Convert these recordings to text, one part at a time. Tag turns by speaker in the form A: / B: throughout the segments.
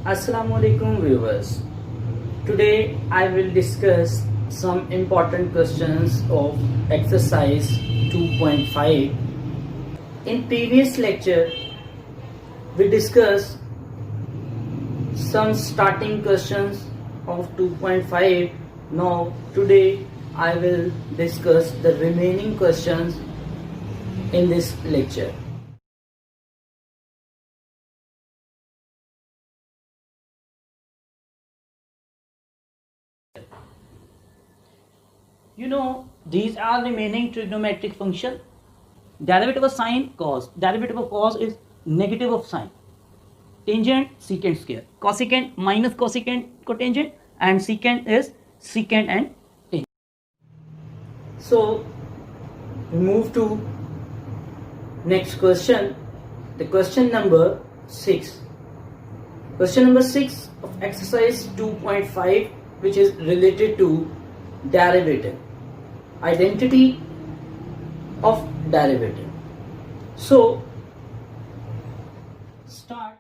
A: Assalamu alaikum viewers. Today I will discuss some important questions of exercise 2.5. In previous lecture we discussed some starting questions of 2.5. Now today I will discuss the remaining questions in this lecture. You know, these are remaining trigonometric function. Derivative of sine, cos. Derivative of cos is negative of sine. Tangent, secant square. Cosecant minus cosecant cotangent, and secant is secant and tangent. So, we move to next question. The question number 6. Question number 6 of exercise 2.5, which is related to derivative. Identity of derivative. So, start.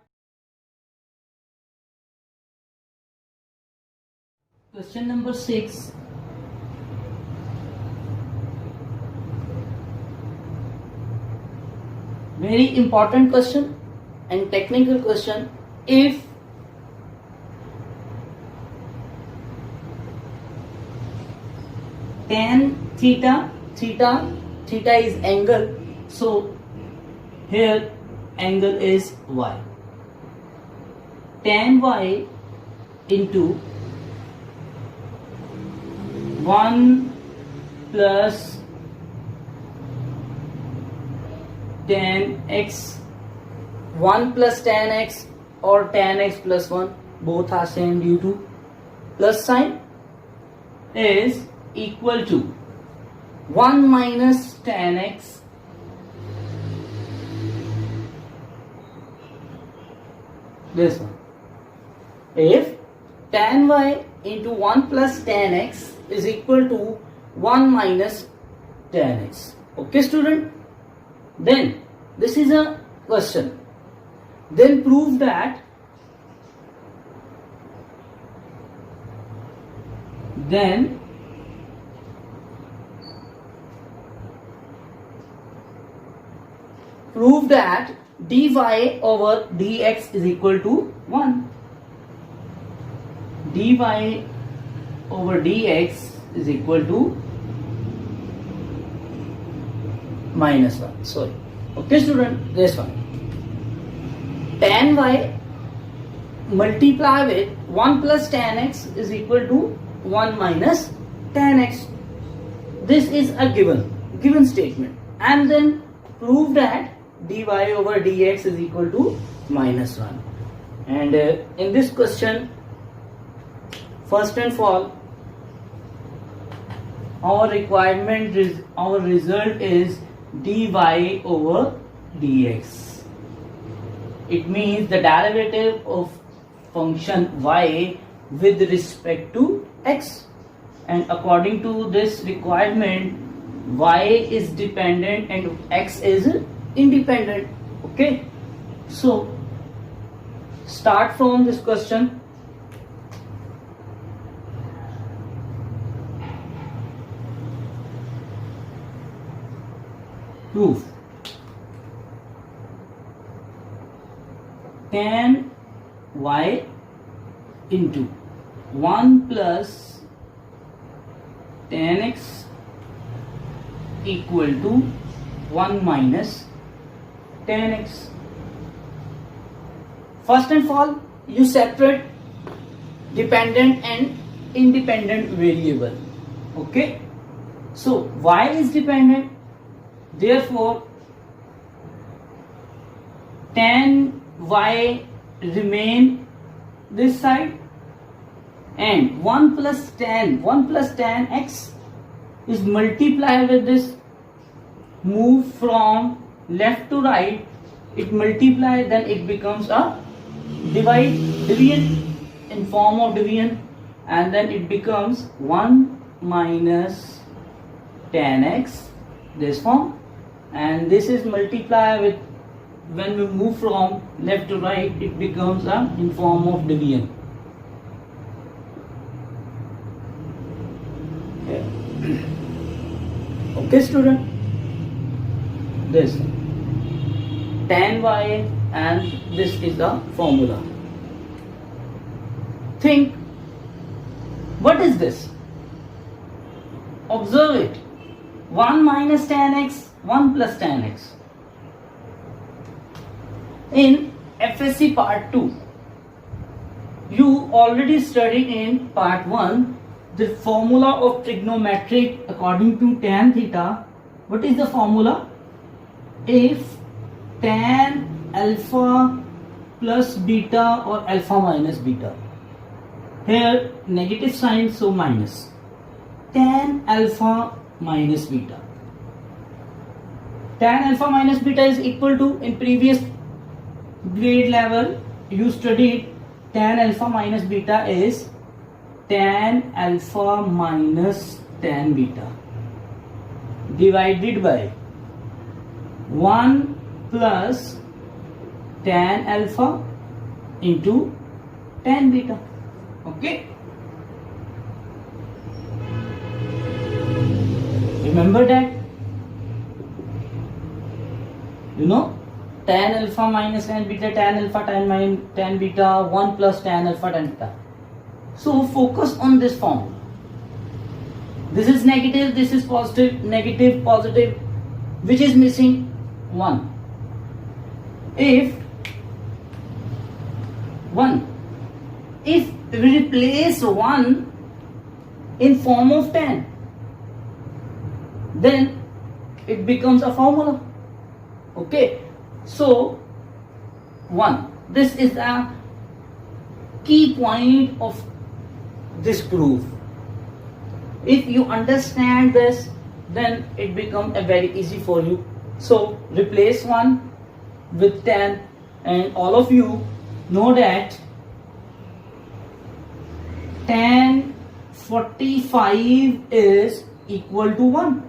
A: Question number 6. Very important question and technical question. If tan theta is angle, so here angle is y. Tan y into 1 plus tan x, 1 plus tan x or tan x plus 1, both are same due to plus sign, is equal to 1 minus tan x this one. If tan y into 1 plus tan x is equal to 1 minus tan x. Okay student? Then this is a question. Then prove that dy over dx is equal to 1. Dy over dx is equal to minus 1. Sorry. Okay student, this one. Tan y multiply with 1 plus tan x is equal to 1 minus tan x. This is a given statement, and then prove that dy over dx is equal to minus 1. And in this question, first and all, our result is dy over dx. It means the derivative of function y with respect to x, and according to this requirement, y is dependent and x is independent. Okay, so start from this question. Proof. Tan y into 1 plus tan x equal to 1 minus tan x. First and all, you separate dependent and independent variable. Okay, so y is dependent, therefore tan y remain this side, and 1 plus tan x is multiplied with this, move from left to right, it multiply, then it becomes a division in form of division, and then it becomes 1 minus tan x, this form, and this is multiplied with when we move from left to right, it becomes in form of division. Okay student, this tan y, and this is the formula. Think, what is this? Observe it. 1 minus tan x, 1 plus tan x. In FSC part 2, you already studied in part 1 the formula of trigonometric according to tan theta. What is the formula? If tan alpha plus beta or alpha minus beta. Here negative sign, so minus. Tan alpha minus beta. Tan alpha minus beta is equal to, in previous grade level you studied, tan alpha minus beta is tan alpha minus tan beta divided by 1 plus tan alpha into tan beta. Okay, remember that? You know, tan alpha minus tan beta, tan alpha tan beta, 1 plus tan alpha tan beta. So focus on this formula. This is negative, this is positive, negative, positive. Which is missing? 1. If we replace 1 in form of tan, then it becomes a formula. Okay, so 1. This is a key point of this proof. If you understand this, then it becomes very easy for you. So replace 1 with tan, and all of you know that tan 45 is equal to 1.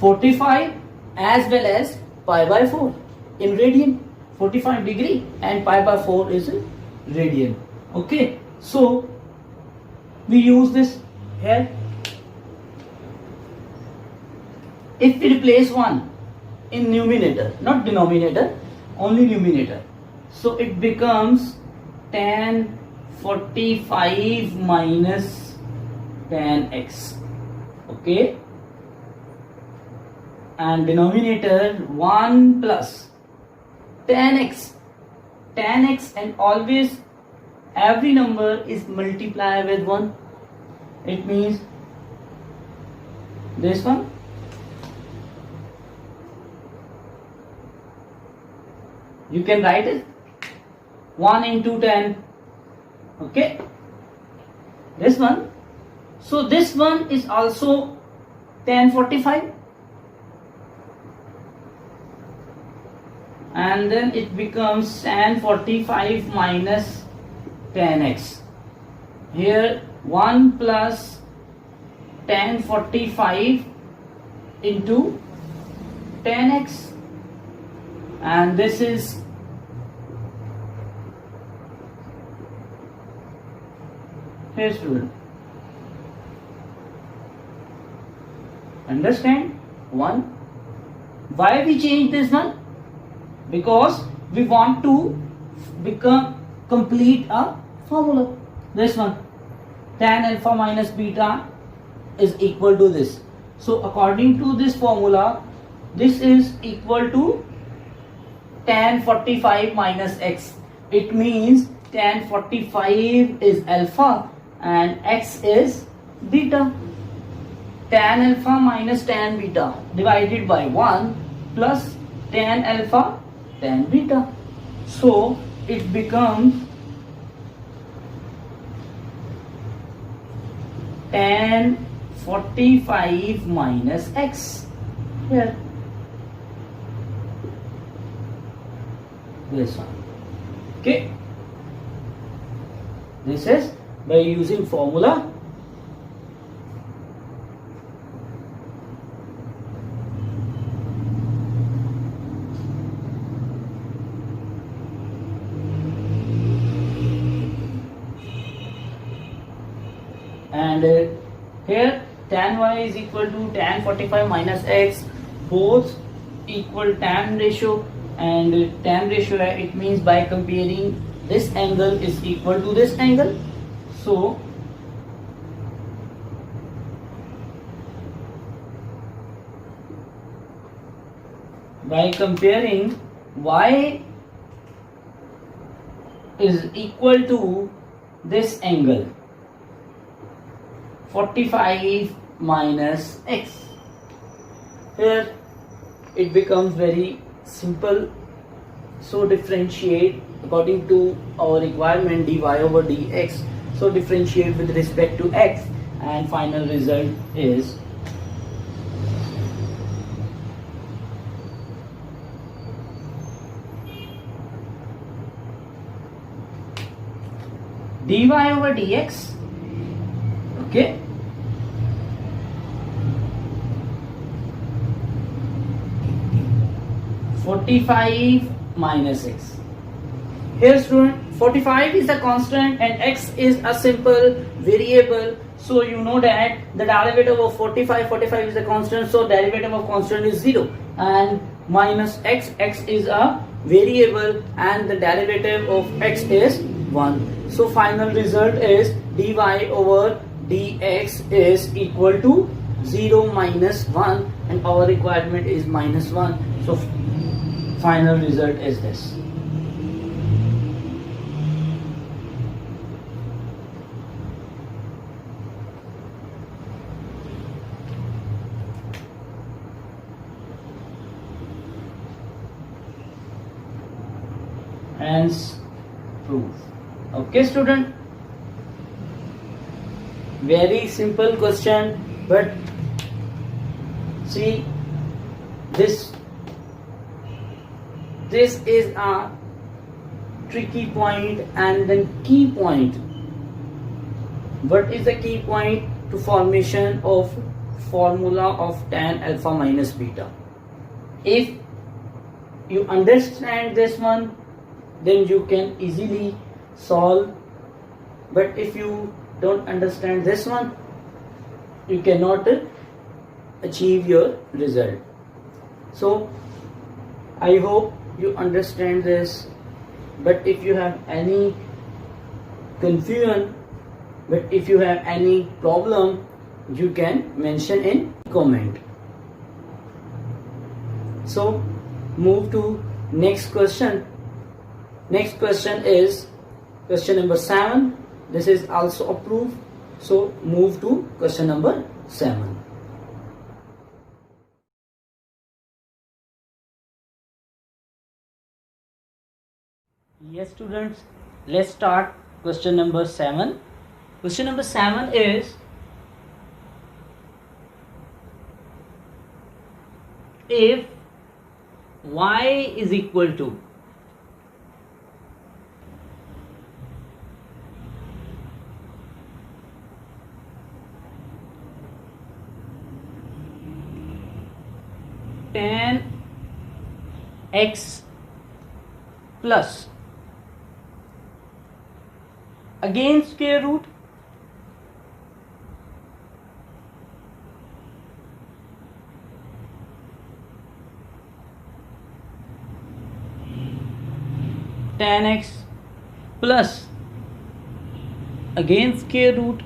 A: 45 as well as pi by 4 in radian. 45 degree and pi by 4 is in radian. Okay, so we use this here. If we replace 1 in numerator, not denominator, only numerator, so it becomes tan 45 minus tan x. Okay, and denominator 1 plus tan x. Tan x, and always every number is multiplied with 1. It means this one. You can write it 1 into 10. Okay, this one. So this one is also tan 45, and then it becomes tan 45 minus tan x. Here 1 plus tan 45 into tan x, and this is here student. Understand? 1. Why we change this one? Because we want to complete a formula. This one, tan alpha minus beta is equal to this. So according to this formula, this is equal to tan 45 minus x. It means tan 45 is alpha and x is beta. Tan alpha minus tan beta divided by 1 plus tan alpha tan beta. So it becomes tan 45 minus x. Here, this one. Okay, this is by using formula. and here tan y is equal to tan 45 minus x, both equal tan ratio, and tan ratio it means by comparing this angle is equal to this angle. So by comparing y is equal to this angle 45 minus x, here it becomes very simple. So differentiate according to our requirement dy over dx. So differentiate with respect to x, and final result is dy over dx. Okay, (45 minus x). Here student, 45 is a constant and x is a simple variable. So you know that the derivative of 45 is a constant, so derivative of constant is 0, and minus x is a variable and the derivative of x is 1. So final result is dy over dx is equal to 0 minus 1, and our requirement is minus 1. So final result is this. Hence proof. Okay student, very simple question, but see this is a tricky point and then key point. What is the key point? To formation of formula of tan alpha minus beta. If you understand this one, then you can easily solve, but if you don't understand this one, you cannot achieve your result. So I hope you understand this, but if you have any confusion, but if you have any problem, you can mention in comment. So move to next question. Next question is question number 7. This is also approved. So move to question number 7. Yes students, let's start question number 7. Question number 7 is, if y is equal to tan x plus again square root tan x plus again square root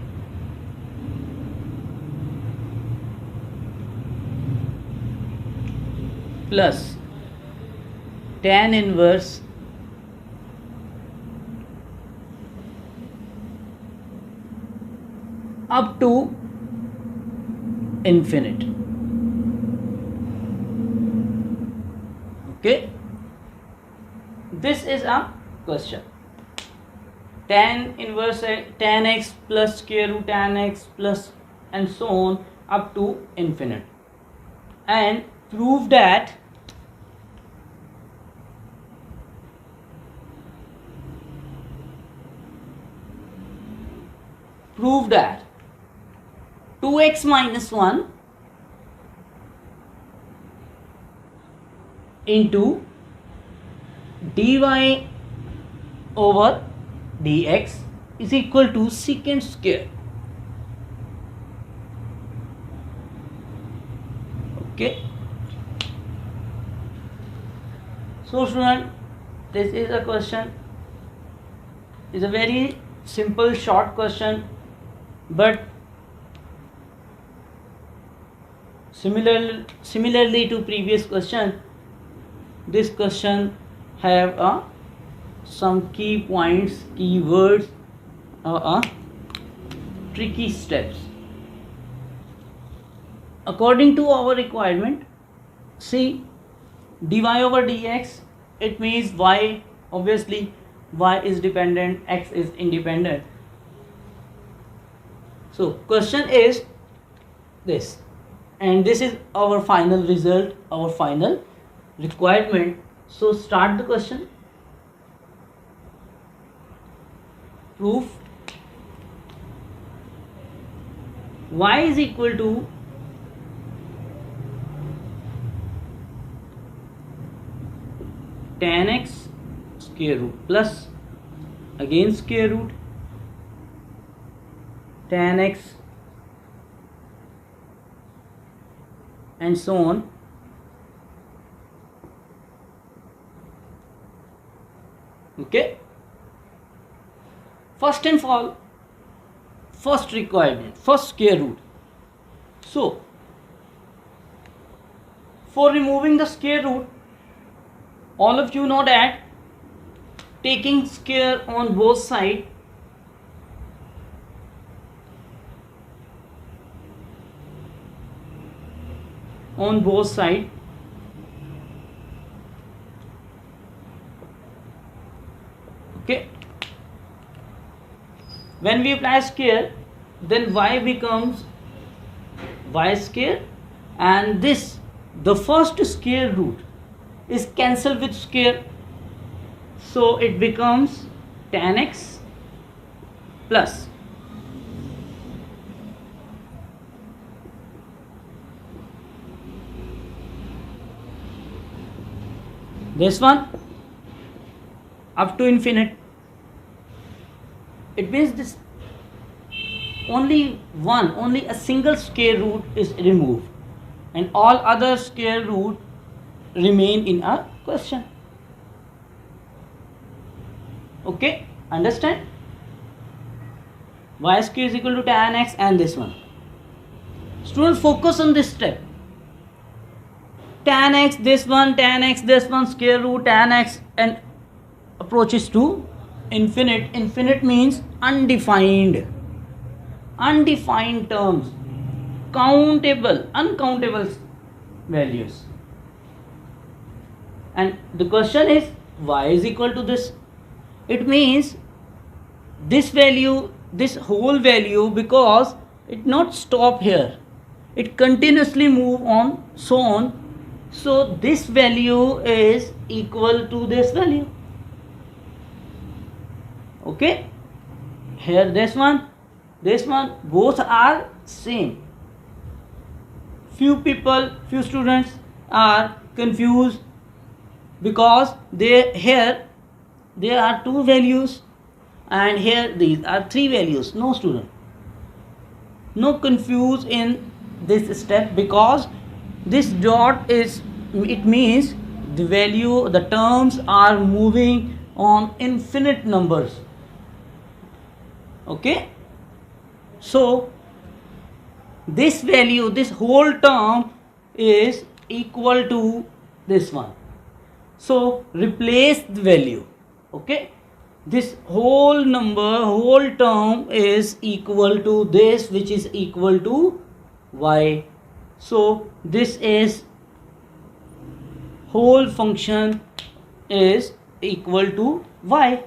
A: plus tan inverse up to infinite. Okay, this is a question. Tan inverse tan x plus square root tan x plus and so on up to infinite, and prove that prove that 2x minus 1 into dy over dx is equal to secant square. Okay. So student, this is a question. It's a very simple short question, but similarly to previous question, this question have some key points, keywords, tricky steps. According to our requirement, see, dy over dx, it means y, obviously y is dependent, x is independent. So question is this, and this is our final result, our final requirement. So start the question. Proof y is equal to tan x square root plus again square root tan x and so on. Okay, first and all, first requirement, first square root. So for removing the square root, all of you know that taking square on both sides, okay, when we apply square, then y becomes y square, and this, the first square root is cancelled with square, so it becomes tan x plus this one up to infinite. It means this only a single square root is removed, and all other square root remain in a question. Okay, understand? Y square is equal to tan x and this one. Student, focus on this step. Tan x, this one, tan x, this one, square root tan x, and approaches to infinite. Infinite means undefined terms, uncountable values. And the question is y is equal to this. It means this value, this whole value, because it not stop here, it continuously move on, so on. So this value is equal to this value. Okay, here this one, both are same. Few students are confused because here there are two values and here these are three values. No student, no confuse in this step, because this dot is, it means the value, the terms are moving on infinite numbers. Okay, so this value, this whole term is equal to this one, so replace the value. Okay, this whole term is equal to this, which is equal to y. So this is whole function is equal to y,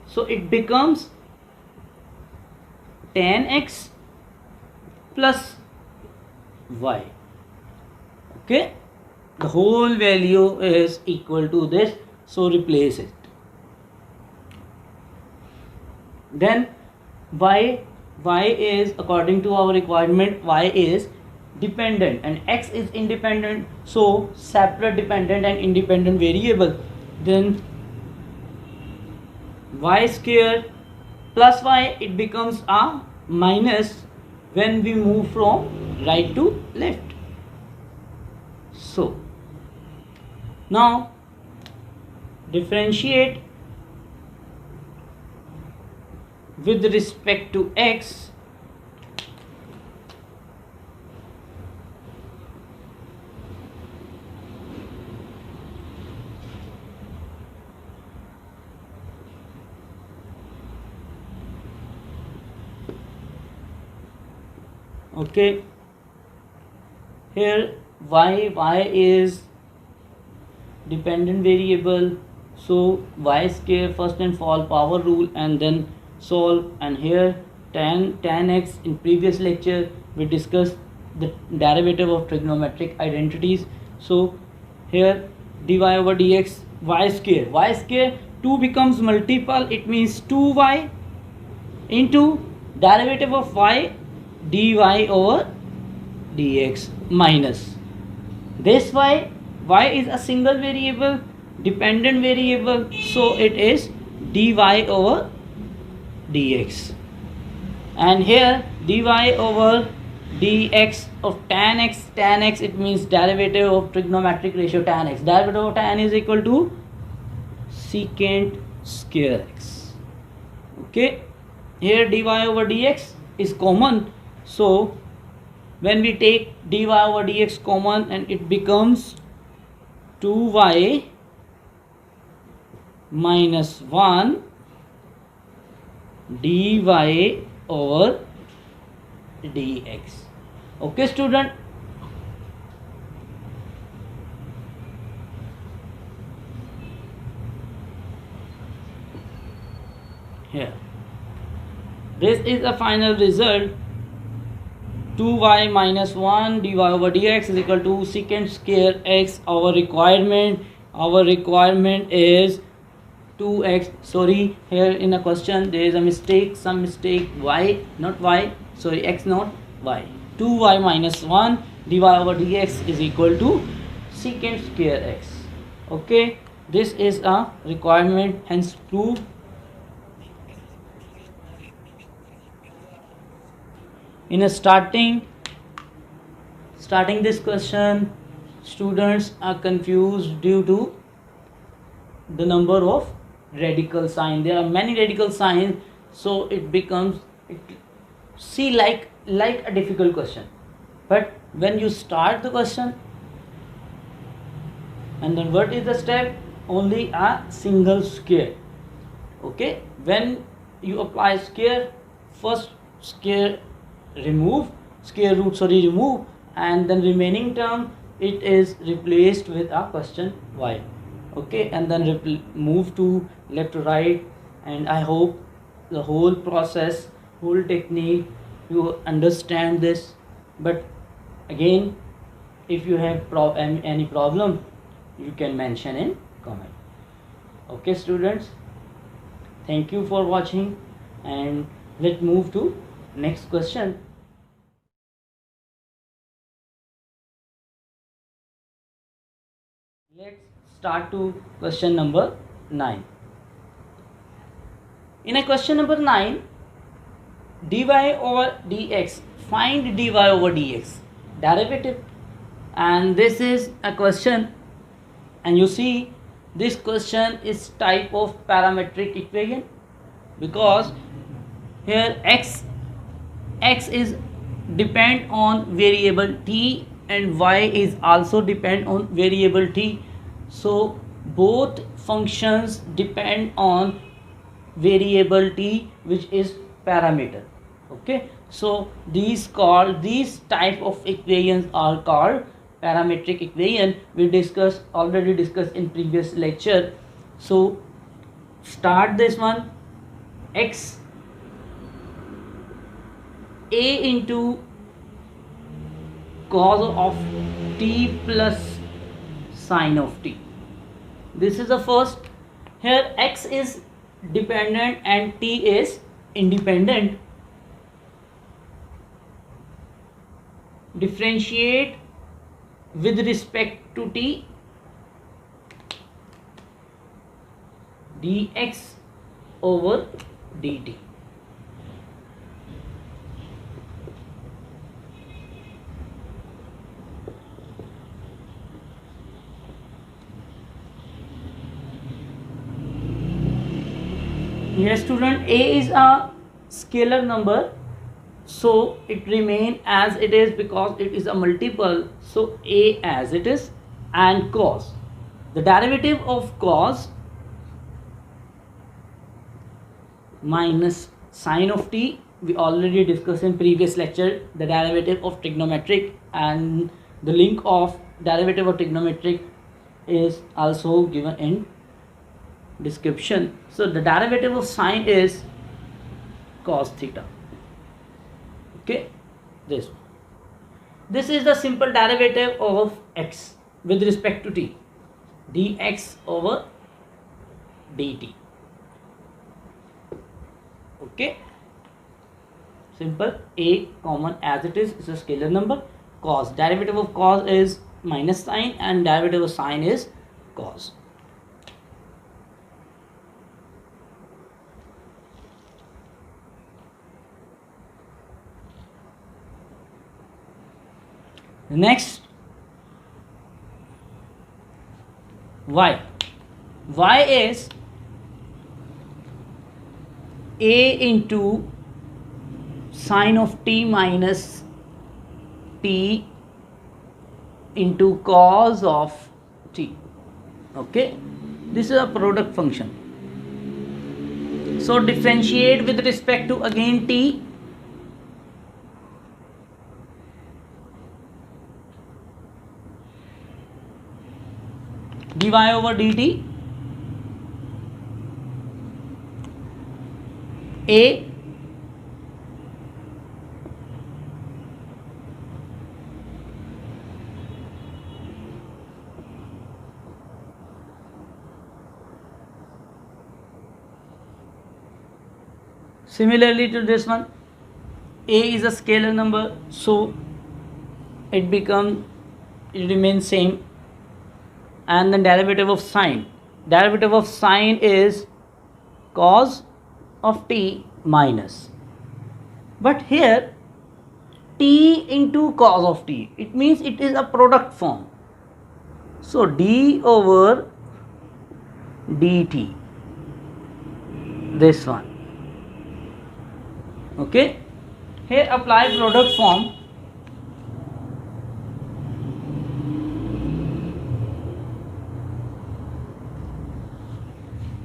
A: so it becomes tan x plus y. Okay, the whole value is equal to this, so replace it. Then y is, according to our requirement, y is dependent and x is independent, so separate dependent and independent variable. Then y square plus y, it becomes a minus when we move from right to left. So now differentiate with respect to x okay. Here y is dependent variable, so y square first and fall power rule and then solve. And here tan x, in previous lecture we discussed the derivative of trigonometric identities. So here dy over dx y square 2 becomes multiple, it means 2y into derivative of y dy over dx minus this y is a single variable, dependent variable, so it is dy over dx. And here dy over dx of tan x, it means derivative of trigonometric ratio tan x. Derivative of tan is equal to secant square x. Okay, here dy over dx is common, so when we take dy over dx common, and it becomes 2y minus 1 dy over dx. Okay student, here this is the final result. 2y minus 1 dy over dx is equal to secant square x. Our requirement is 2x. Sorry, here in a question there is a mistake, some mistake, y not y, sorry, x not y. 2y minus 1 dy over dx is equal to secant square x. Okay, this is a requirement, hence proved. In a starting this question, students are confused due to the number of radical sign. There are many radical signs, so it becomes like a difficult question. But when you start the question, and then what is the step? Only a single square. Okay, when you apply square, first square remove, and then remaining term it is replaced with a question y. Okay, and then move to left to right. And I hope the whole process, whole technique, you understand this. But again, if you have any problem, you can mention in comment. Okay students, thank you for watching, and let's move to next question. Let's start to question number 9. In a question number 9, dy over dx, find dy over dx derivative. And this is a question, and you see this question is type of parametric equation, because here x is depend on variable t and y is also depend on variable t. So both functions depend on variable t, which is parameter. Okay, so these type of equations are called parametric equation. We already discussed in previous lecture. So start this one. X a into cos of t plus sine of t. This is the first. Here x is dependent and t is independent. Differentiate with respect to t, dx over dt. Yes student, a is a scalar number, so it remain as it is because it is a multiple, so a as it is. And cos, the derivative of cos minus sine of t, we already discussed in previous lecture the derivative of trigonometric, and the link of derivative of trigonometric is also given in description. So the derivative of sine is cos theta. Okay, this is the simple derivative of x with respect to t, dx over dt. Okay, simple. A common as it is a scalar number. Cos, derivative of cos is minus sine and derivative of sine is cos. Next, y. Y is a into sine of t minus t into cos of t. Okay, this is a product function. So differentiate with respect to again t. dy over dt. A similarly to this one, a is a scalar number, so it remains same. And the derivative of sine is cos of t minus, but here t into cos of t, it means it is a product form, so d over dt, this one. Okay, here apply product form.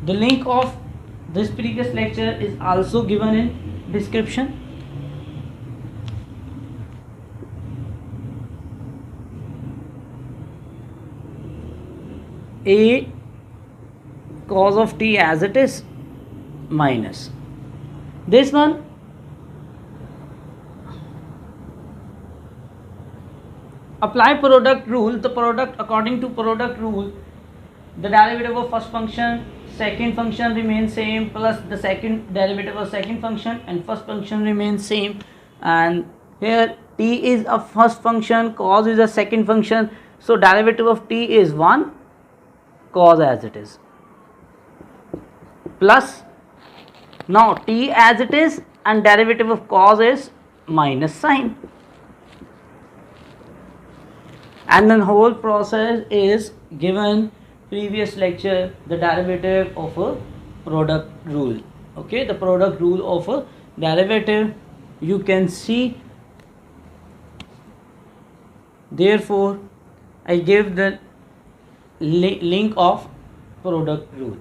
A: The link of this previous lecture is also given in description. A cos of t as it is minus this one. Apply product rule. The product, according to product rule, the derivative of first function, second function remains same, plus the second derivative of second function and first function remains same. And here t is a first function, cos is a second function, so derivative of t is 1, cos as it is, plus now t as it is, and derivative of cos is minus sine. And then whole process is given previous lecture, the derivative of a product rule. Okay, the product rule of a derivative, you can see. Therefore I give the link of product rule.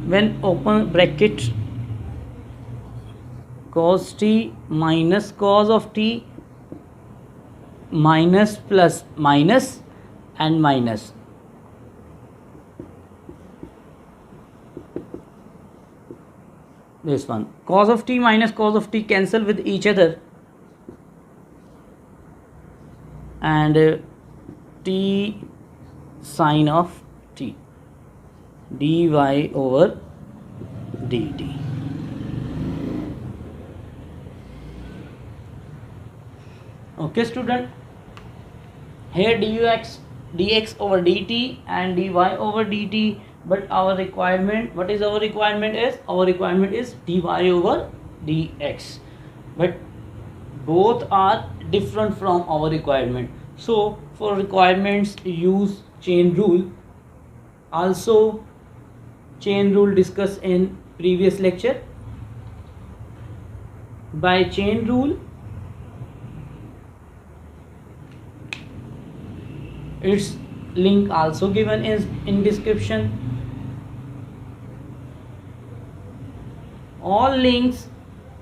A: When open bracket, cos t minus cos of t minus plus minus and minus, this one, cos of t minus cos of t cancel with each other, and t sine of t, dy over dt. Okay student, here dx over dt and dy over dt, but our requirement, what is our requirement is, our requirement is dy over dx, but both are different from our requirement. So for requirements use chain rule. Also chain rule discussed in previous lecture. By chain rule, its link also given is in description. All links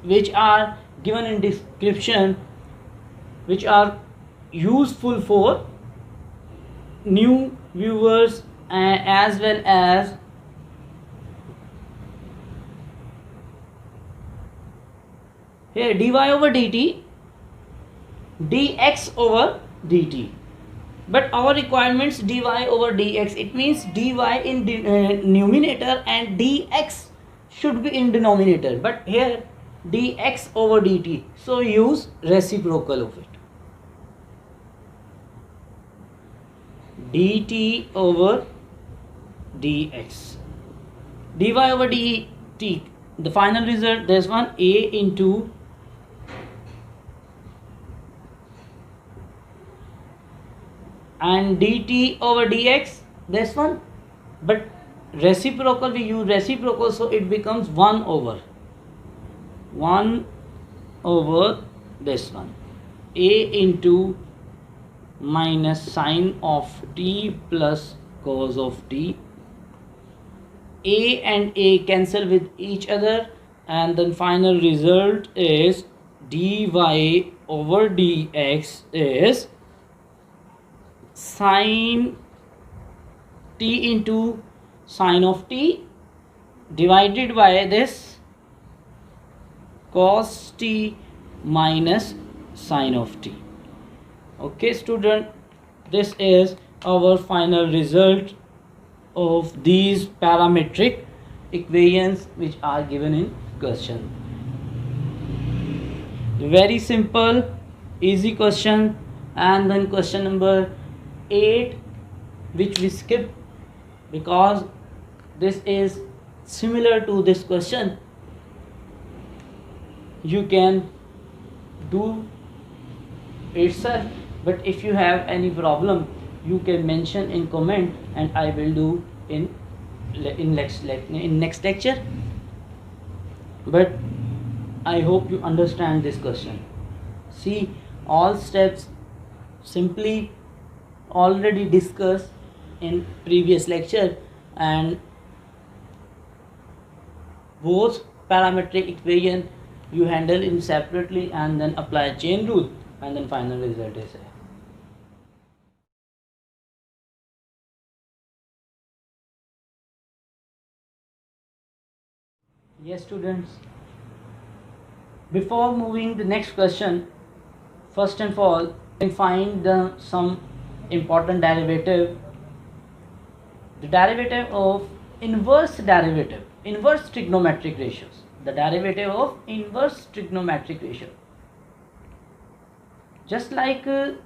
A: which are given in description, which are useful for new viewers as well as here dy over dt, dx over dt. But our requirements dy over dx, it means dy in numerator and dx should be in denominator, but here dx over dt, so use reciprocal of it, dt over dx, dy over dt, the final result, there's one a into and dt over dx, this one, but reciprocal, we use reciprocal, so it becomes 1 over this one, a into minus sine of t plus cos of t, a and a cancel with each other, and then final result is dy over dx is sine t into sine of t divided by this cos t minus sine of t. Okay student, this is our final result of these parametric equations which are given in question. Very simple, easy question. And then question number 8, which we skip because this is similar to this question. You can do itself, but if you have any problem you can mention in comment and I will do in next lecture. But I hope you understand this question. See, all steps simply already discussed in previous lecture, and both parametric equation you handle in separately and then apply chain rule, and then final result is there. Yes students, before moving the next question, first and all find some important derivative, the derivative of inverse trigonometric ratios, the derivative of inverse trigonometric ratio. Just like in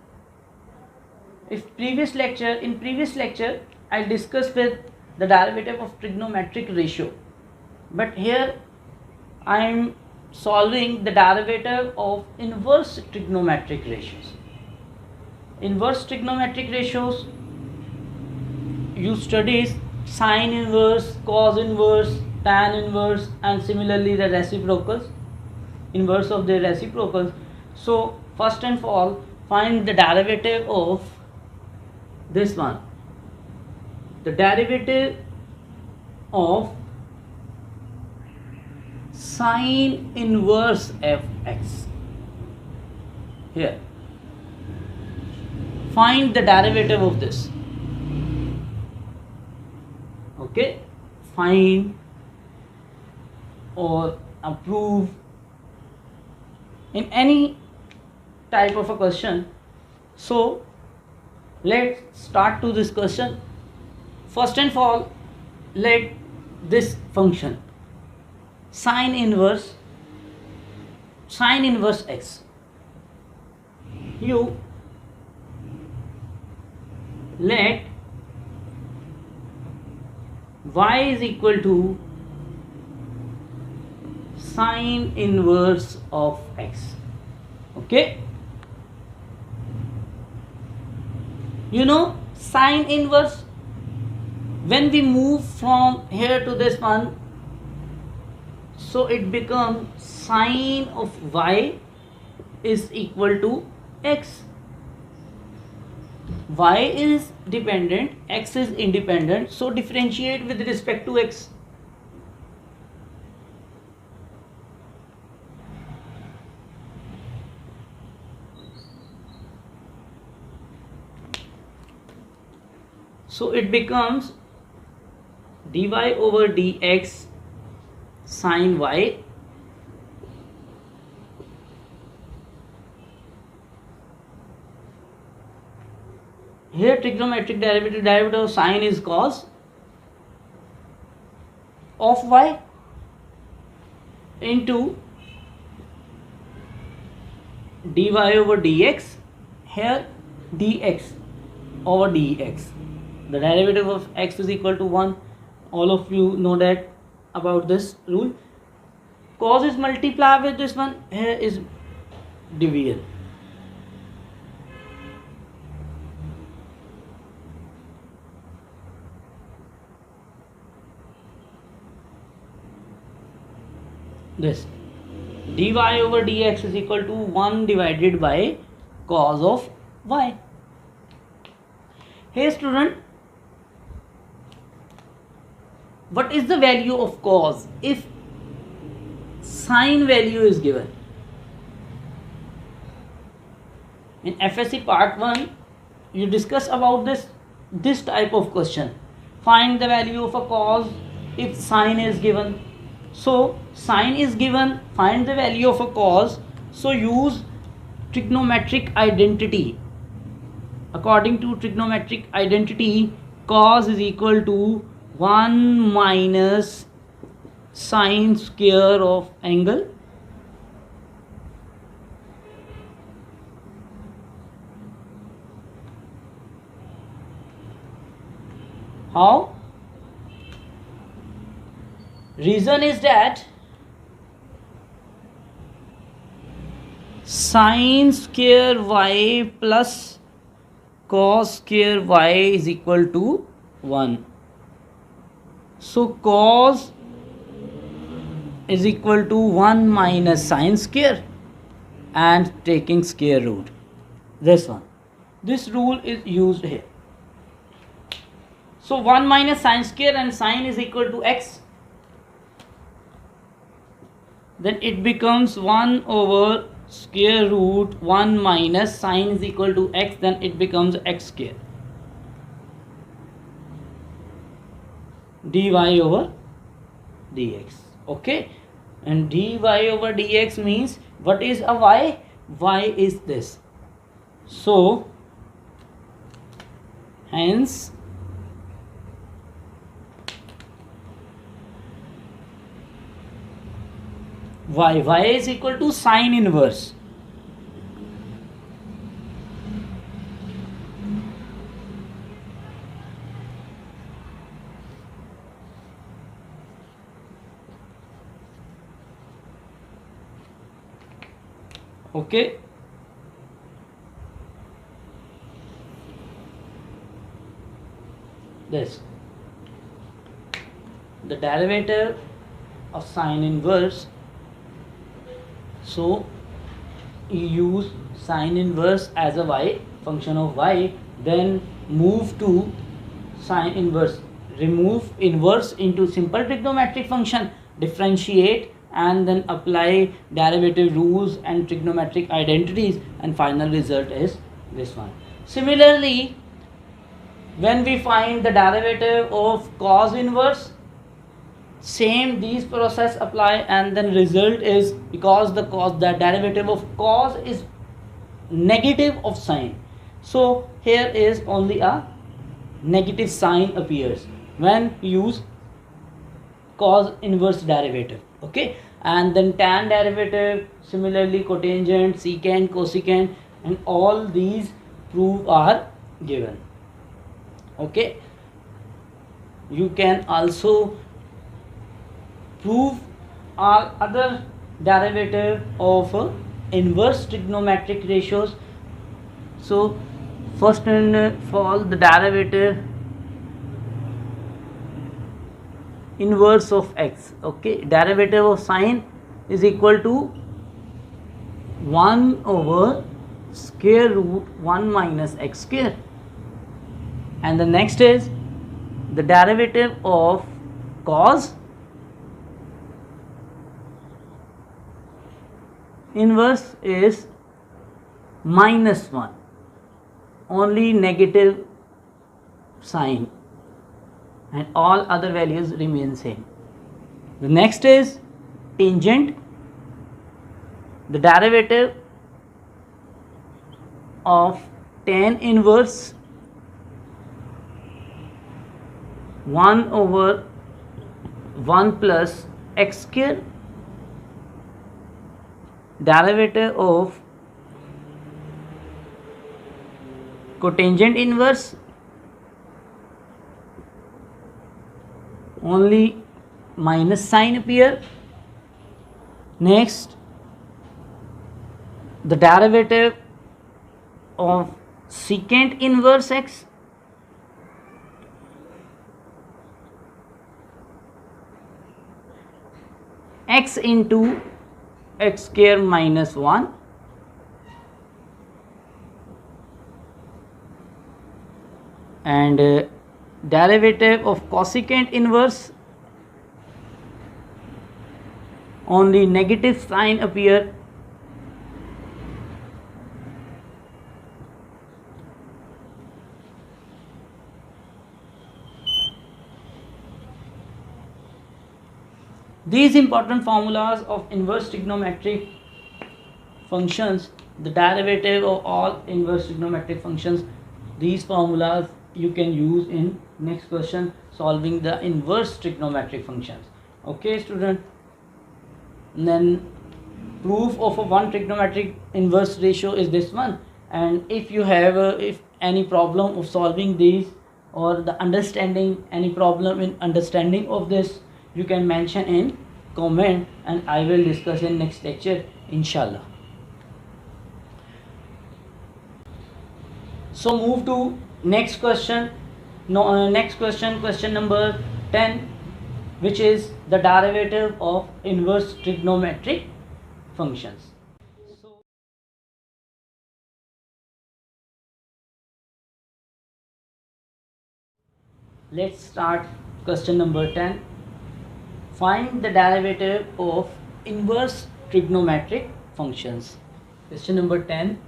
A: previous lecture I discussed with the derivative of trigonometric ratio, but here I am solving the derivative of inverse trigonometric ratios. Inverse trigonometric ratios, you studies sine inverse, cos inverse, tan inverse, and similarly the reciprocals, inverse of the reciprocals. So first and all, find the derivative of this one, the derivative of sine inverse fx. Here find the derivative of this. Okay, find or prove in any type of a question. So let's start to this question. First and all, let this function sine inverse x, you let y is equal to sine inverse of x. Okay, You know sine inverse, when we move from here to this one, so it becomes sine of y is equal to x. Y is dependent, x is independent, so differentiate with respect to x. So it becomes dy over dx sine y here trigonometric derivative of sine is cos of y into dy over dx, here dx over dx. The derivative of x is equal to 1. All of you know that about this rule. Cos is multiplied with this one, here is dvl. This dy over dx is equal to 1 divided by cos of y. Hey student, what is the value of cos if sine value is given? In FSC part 1 you discuss about this type of question. Find the value of a cos if sine is given. So sine is given, find the value of a cos, so use trigonometric identity. According to trigonometric identity, cos is equal to 1 minus sine square of angle how? Reason is that sine square y plus cos square y is equal to 1. So cos is equal to 1 minus sine square and taking square root. This one. This rule is used here. So 1 minus sine square and sine is equal to x. Then it becomes 1 over square root 1 minus sine is equal to x, then it becomes x square dy over dx. Okay, and dy over dx means what is a y? Y is this. So hence y is equal to sine inverse. Okay, this the derivative of sine inverse. So you use sine inverse as a y, function of y, then move to sine inverse, remove inverse into simple trigonometric function, differentiate and then apply derivative rules and trigonometric identities, and final result is this one. Similarly, when we find the derivative of cos inverse, same these process apply, and then result is, because the derivative of cos is negative of sine, so here is only a negative sign appears when you use cos inverse derivative. Okay, and then tan derivative, similarly cotangent, secant, cosecant, and all these proof are given. Okay, you can also prove all other derivative of inverse trigonometric ratios. So First of all, the derivative inverse of x. Okay, derivative of sine is equal to 1 over square root 1 minus x square. And the next is the derivative of cos inverse is minus 1, only negative sign, and all other values remain same. The next is tangent. The derivative of tan inverse 1 over 1 plus x square. Derivative of cotangent inverse only minus sign appear. Next, the derivative of secant inverse x x into x square minus 1 and derivative of cosecant inverse only negative sign appear. These important formulas of inverse trigonometric functions, the derivative of all inverse trigonometric functions, these formulas you can use in next question solving the inverse trigonometric functions. Okay student, and then proof of a one trigonometric inverse ratio is this one, and if you have if any problem of solving these or the understanding any problem in understanding of this, you can mention in comment and I will discuss in next lecture inshallah. So move to next question. Next question, question number 10, which is the derivative of inverse trigonometric functions. So let's start question number 10. Find the derivative of inverse trigonometric functions. Question number 10.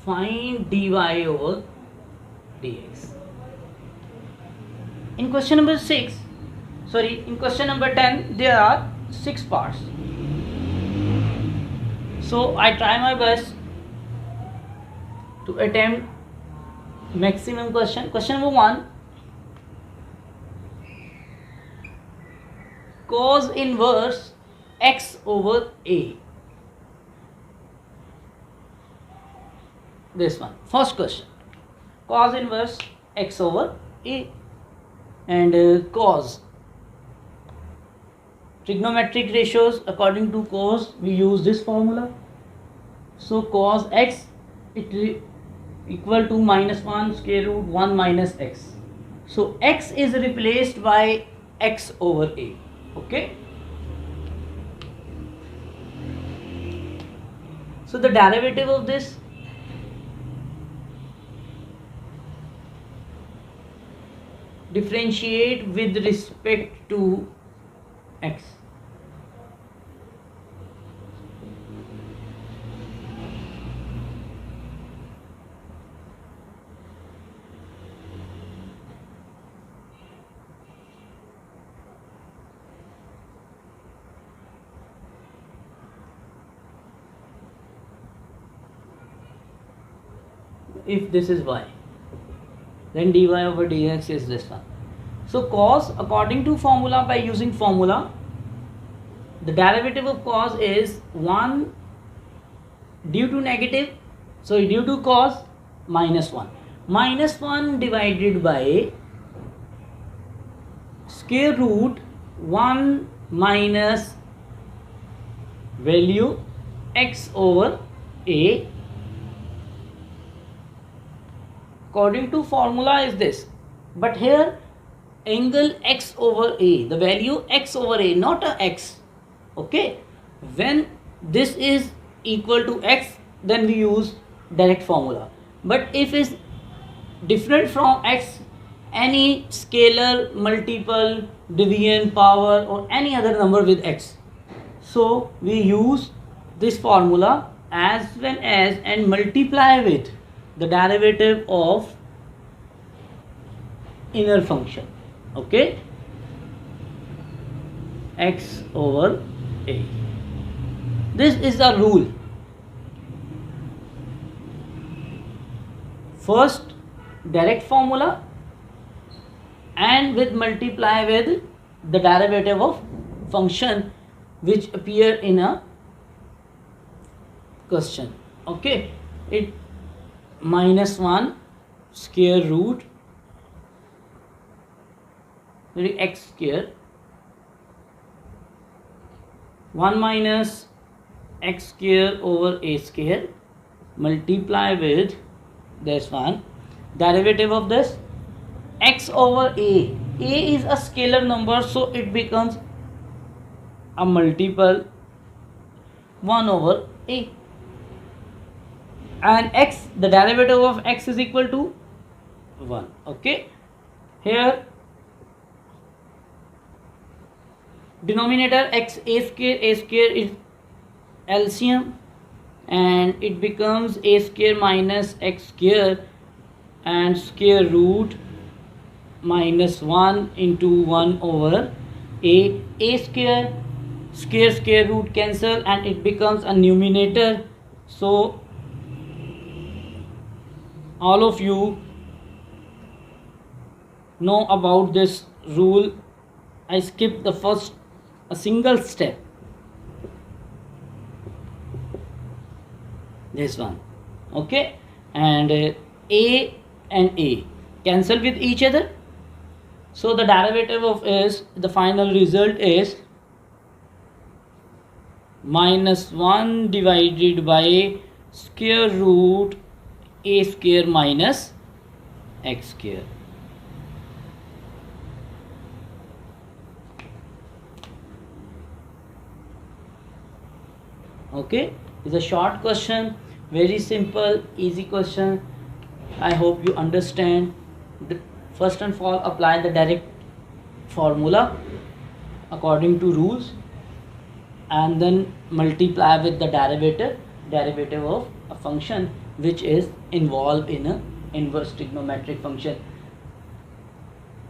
A: Find dy over dx. In question number 6, in question number 10, there are 6 parts. So I try my best to attempt maximum question. Question number 1, cos inverse x over a. This one, first question, cos inverse x over a, and cos trigonometric ratios according to cos we use this formula. So cos x it equal to minus 1 square root 1 minus x. So x is replaced by x over a. Okay, so the derivative of this differentiate with respect to x. If this is y, then dy over dx is this one. So cos, according to formula, by using formula, the derivative of cos is 1 due to negative, so due to cos minus 1. Minus 1 divided by square root 1 minus value x over a. According to formula is this, but here angle x over a, the value x over a, not a x. Okay, when this is equal to x, then we use direct formula. But if it's different from x, any scalar, multiple, division, power, or any other number with x, so we use this formula as well as and multiply with the derivative of inner function. Okay, x over a. This is a rule. First direct formula and with multiply with the derivative of function which appear in a question. Okay, it -1 square root x square, 1 minus x square over a square, multiply with this one, derivative of this x over a. A is a scalar number, so it becomes a multiple 1 over a, and x, the derivative of x is equal to 1. Okay, here denominator x a square is LCM, and it becomes a square minus x square and square root -1 into 1 over a square. Square root cancel and it becomes a numerator. So all of you know about this rule. I skipped the first a single step, this one. Okay, and a and a cancel with each other, so the derivative of is, the final result is -1 divided by square root a square minus x square. Okay, it's a short question, very simple, easy question. I hope you understand. First and all, apply the direct formula according to rules, and then multiply with the derivative of a function which is involved in a inverse trigonometric function,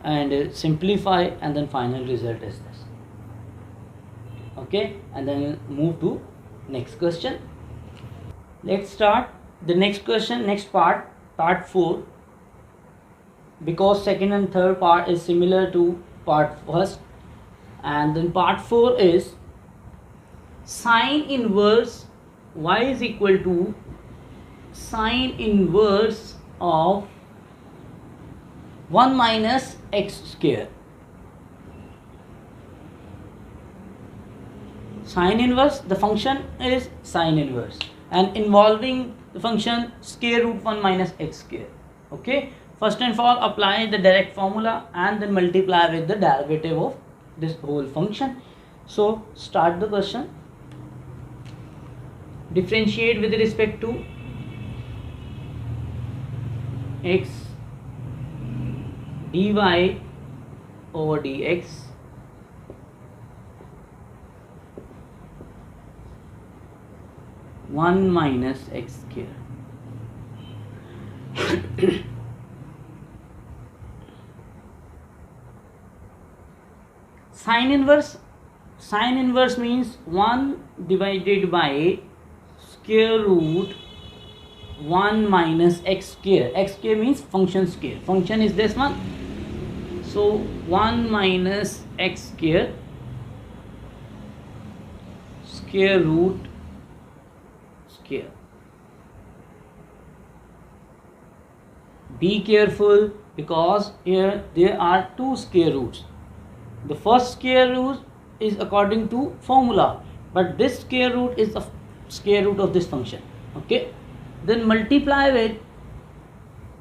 A: and simplify, and then final result is this. Okay, and then move to next question. Let's start the next question, next part 4, because second and third part is similar to part first. And then part 4 is sine inverse y is equal to sine inverse of 1 minus x square. Sine inverse, the function is sine inverse, and involving the function square root 1 minus x square. Okay, first and all, apply the direct formula and then multiply with the derivative of this whole function. So start the question. Differentiate with respect to x dy over dx (1 minus x square). Sine inverse means 1 divided by square root 1 minus x square. X square means function square. Function is this one. So 1 minus x square square root square. Be careful, because here there are two square roots. The first square root is according to formula, but this square root is a square root of this function. Okay, then multiply with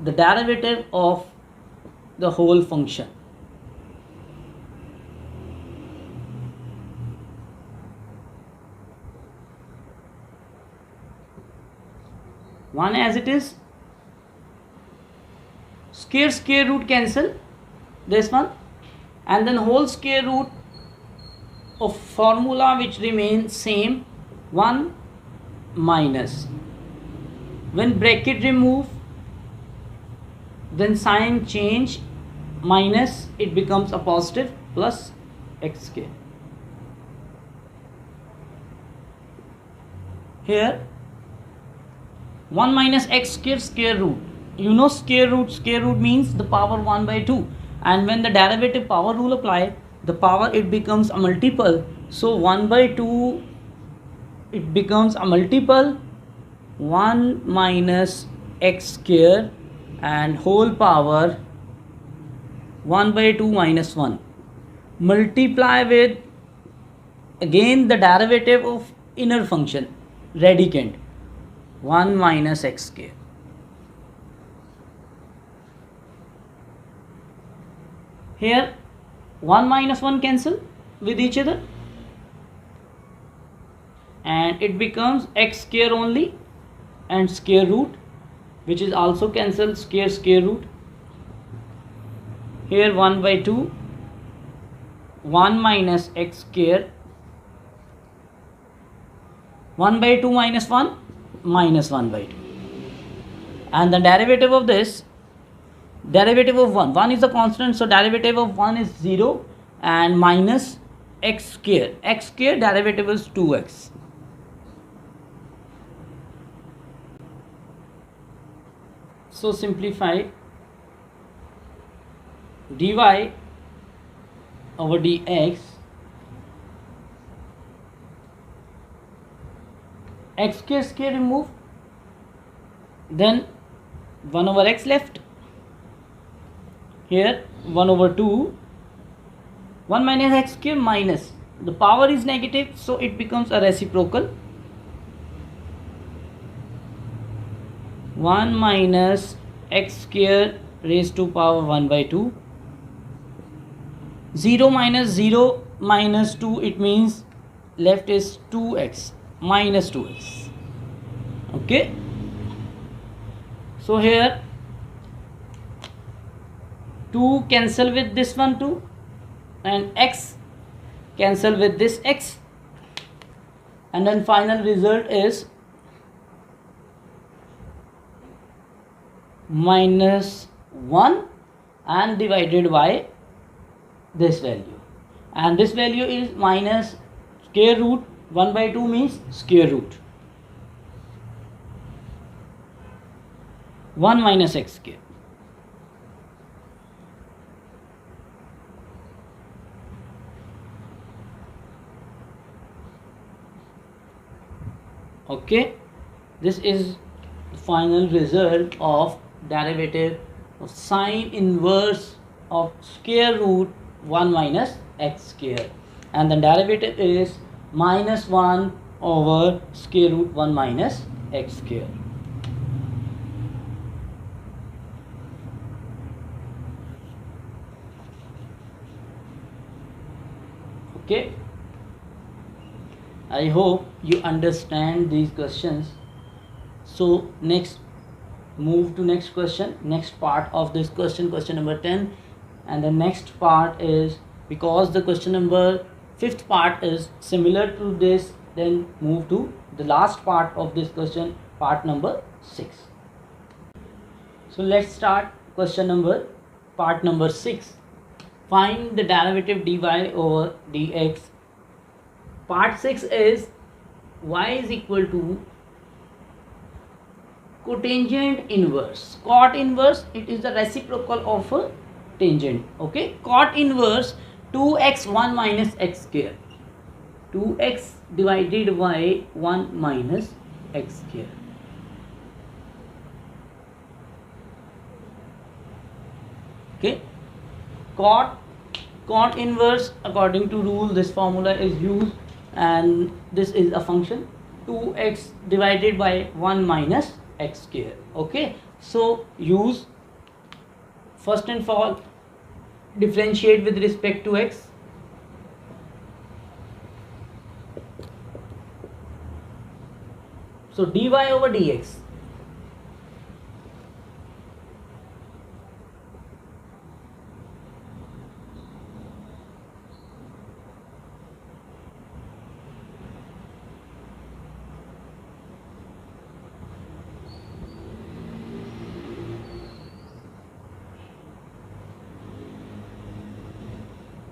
A: the derivative of the whole function. One as it is, square root cancel this one, and then whole square root of formula which remains same, 1 minus, when bracket remove, then sign change, minus, it becomes a positive, plus x square. Here 1 minus x square square root, you know square root means the power 1 by 2, and when the derivative power rule apply, the power it becomes a multiple, so 1 by 2 it becomes a multiple, 1 minus x square and whole power 1 by 2 minus 1, multiply with again the derivative of inner function radicand, 1 minus x square. Here 1 minus 1 cancel with each other, and it becomes x square only, and square root, which is also cancelled, square root. Here 1 by 2, 1 minus x square, 1 by 2 minus 1, minus 1 by 2, and the derivative of this, derivative of 1 is a constant, so derivative of 1 is 0, and minus x square derivative is 2x. So simplify, dy over dx, x square remove, then 1 over x left, here 1 over 2, 1 minus x square minus, the power is negative, so it becomes a reciprocal, 1 minus x square raised to power 1 by 2, 0 minus 2, it means left is 2x, minus 2x. Okay, so here 2 cancel with this one 2, and x cancel with this x, and then final result is minus 1 and divided by this value, and this value is minus square root, 1 by 2 means square root, 1 minus x square. Okay, this is the final result of derivative of sine inverse of square root 1 minus x square, and the derivative is minus 1 over square root 1 minus x square. Okay, I hope you understand these questions. So next, move to next question, next part of this question number 10, and the next part is, because the question number 5th part is similar to this, then move to the last part of this question, part number 6. So let's start part number 6. Find the derivative dy over dx. Part 6 is y is equal to cotangent inverse. Cot inverse, it is the reciprocal of a tangent. Okay, cot inverse 2x 1 minus x square, 2x divided by 1 minus x square. Okay, cot inverse, according to rule, this formula is used, and this is a function, 2x divided by 1 minus x square. Okay, so use first and all differentiate with respect to x. So dy over dx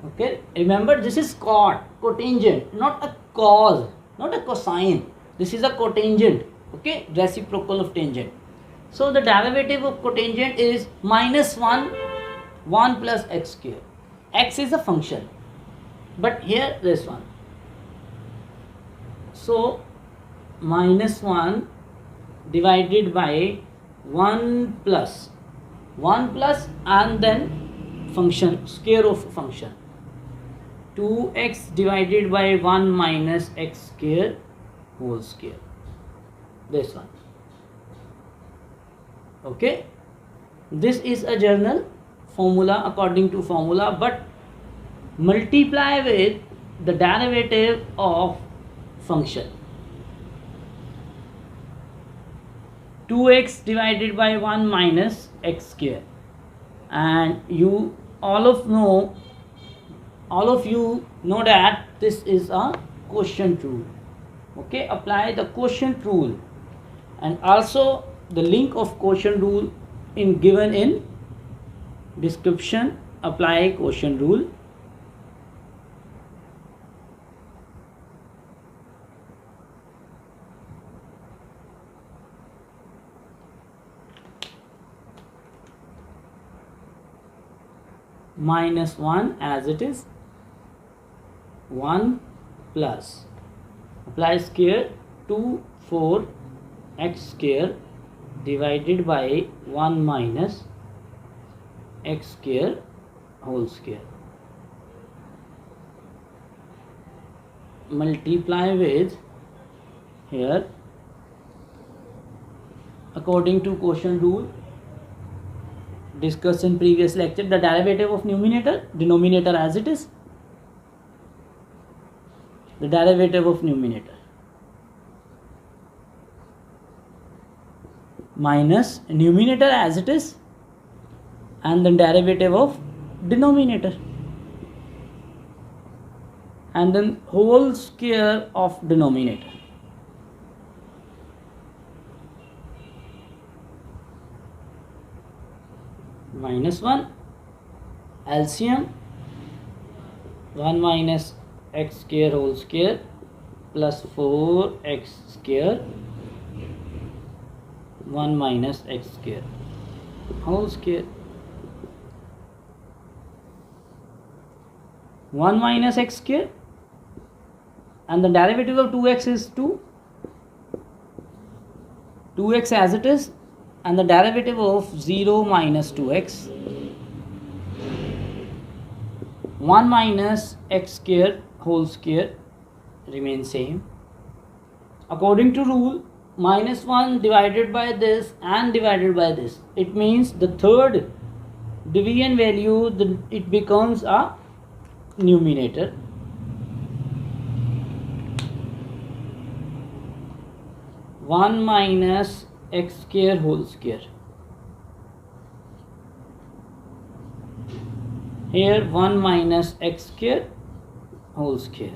A: okay, remember this is cotangent, not a cos, not a cosine. This is a cotangent, okay, reciprocal of tangent. So the derivative of cotangent is minus 1 plus x square. X is a function, but here this one. So minus 1 divided by 1 plus and then function, square of function, 2x divided by 1 minus x square whole square, this one. Okay, this is a general formula according to formula, but multiply with the derivative of function. 2x divided by 1 minus x square, and you all of you know that this is a quotient rule. Okay, apply the quotient rule, and also the link of quotient rule in given in description. Apply quotient rule. Minus 1 as it is, 1 plus, apply square, 2 4 x square divided by 1 minus x square whole square, multiply with here according to quotient rule discussed in previous lecture, the derivative of numerator, denominator as it is, the derivative of numerator minus numerator as it is, and then derivative of denominator, and then whole square of denominator. Minus 1 LCM, 1 minus x square whole square plus 4x square, 1 minus x square whole square, 1 minus x square, and the derivative of 2x is 2x as it is, and the derivative of 0 minus 2x, 1 minus x square whole square remains same. According to rule, minus 1 divided by this and divided by this, it means the third division value, it becomes a numerator. One minus x square whole square. Here 1 minus x square whole square,